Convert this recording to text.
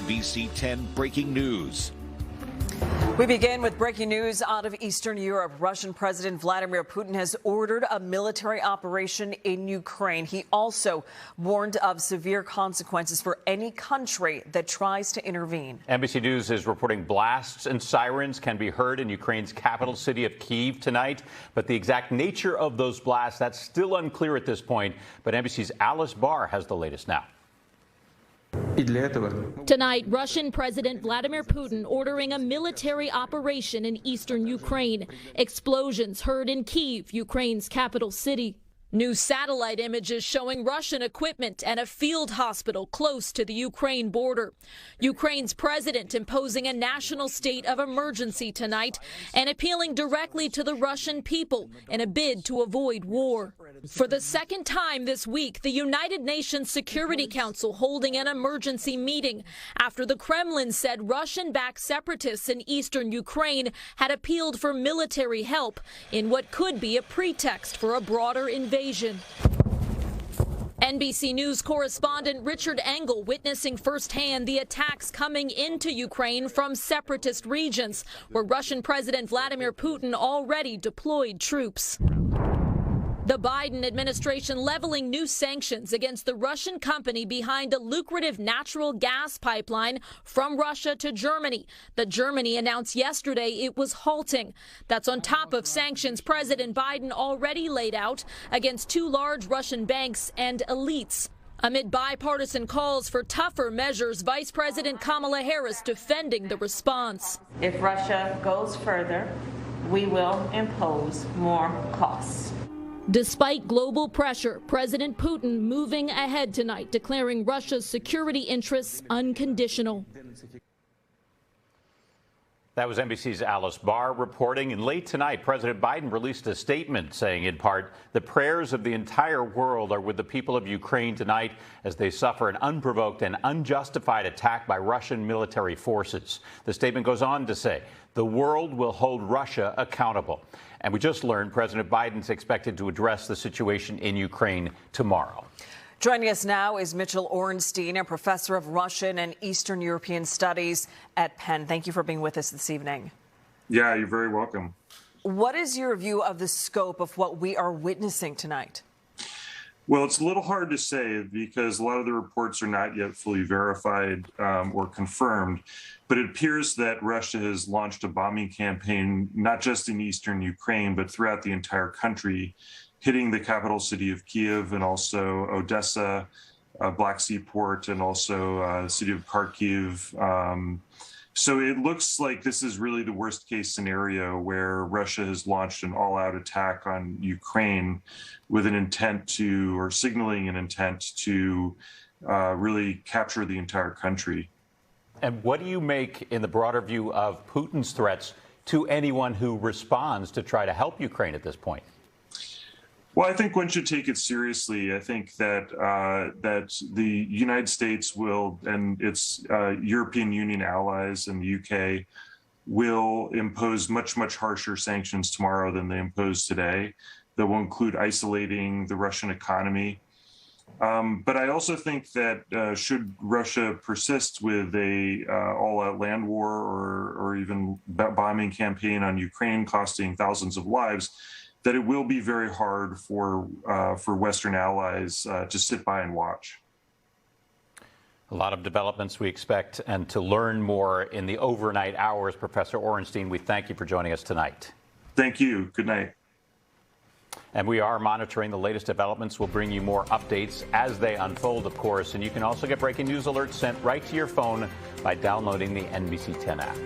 NBC 10 breaking news. We begin with breaking news out of Eastern Europe. Russian President Vladimir Putin has ordered a military operation in Ukraine. He also warned of severe consequences for any country that tries to intervene. NBC News is reporting blasts and sirens can be heard in Ukraine's capital city of Kyiv tonight. But the exact nature of those blasts, that's still unclear at this point. But NBC's Alice Barr has the latest now. Tonight, Russian President Vladimir Putin ordering a military operation in eastern Ukraine. Explosions heard in Kyiv, Ukraine's capital city. New satellite images showing Russian equipment and a field hospital close to the Ukraine border. Ukraine's president imposing a national state of emergency tonight and appealing directly to the Russian people in a bid to avoid war. For the second time this week, the United Nations Security Council holding an emergency meeting after the Kremlin said Russian-backed separatists in eastern Ukraine had appealed for military help in what could be a pretext for a broader invasion. NBC News correspondent Richard Engel witnessing firsthand the attacks coming into Ukraine from separatist regions where Russian President Vladimir Putin already deployed troops. The Biden administration leveling new sanctions against the Russian company behind a lucrative natural gas pipeline from Russia to Germany that Germany announced yesterday it was halting. That's on top of sanctions President Biden already laid out against two large Russian banks and elites. Amid bipartisan calls for tougher measures, Vice President Kamala Harris defending the response. If Russia goes further, we will impose more costs. Despite global pressure, President Putin moving ahead tonight, declaring Russia's security interests unconditional. That was NBC's Alice Barr reporting. And late tonight, President Biden released a statement saying, in part, the prayers of the entire world are with the people of Ukraine tonight as they suffer an unprovoked and unjustified attack by Russian military forces. The statement goes on to say, the world will hold Russia accountable. And we just learned President Biden's expected to address the situation in Ukraine tomorrow. Joining us now is Mitchell Orenstein, a professor of Russian and Eastern European Studies at Penn. Thank you for being with us this evening. Yeah, you're very welcome. What is your view of the scope of what we are witnessing tonight? Well, it's a little hard to say because a lot of the reports are not yet fully verified or confirmed. But it appears that Russia has launched a bombing campaign, not just in eastern Ukraine, but throughout the entire country, hitting the capital city of Kyiv and also Odessa, Black Sea port, and also the city of Kharkiv. So it looks like this is really the worst case scenario where Russia has launched an all-out attack on Ukraine with an intent to, or signaling an intent to really capture the entire country. And what do you make in the broader view of Putin's threats to anyone who responds to try to help Ukraine at this point? Well, I think one should take it seriously. I think that that the United States will, and its European Union allies and the UK will impose much, much harsher sanctions tomorrow than they imposed today that will include isolating the Russian economy. But I also think that should Russia persist with a all-out land war or even bombing campaign on Ukraine costing thousands of lives, that it will be very hard for Western allies to sit by and watch. A lot of developments we expect, and to learn more in the overnight hours. Professor Orenstein, we thank you for joining us tonight. Thank you. Good night. And we are monitoring the latest developments. We'll bring you more updates as they unfold, of course. And you can also get breaking news alerts sent right to your phone by downloading the NBC 10 app.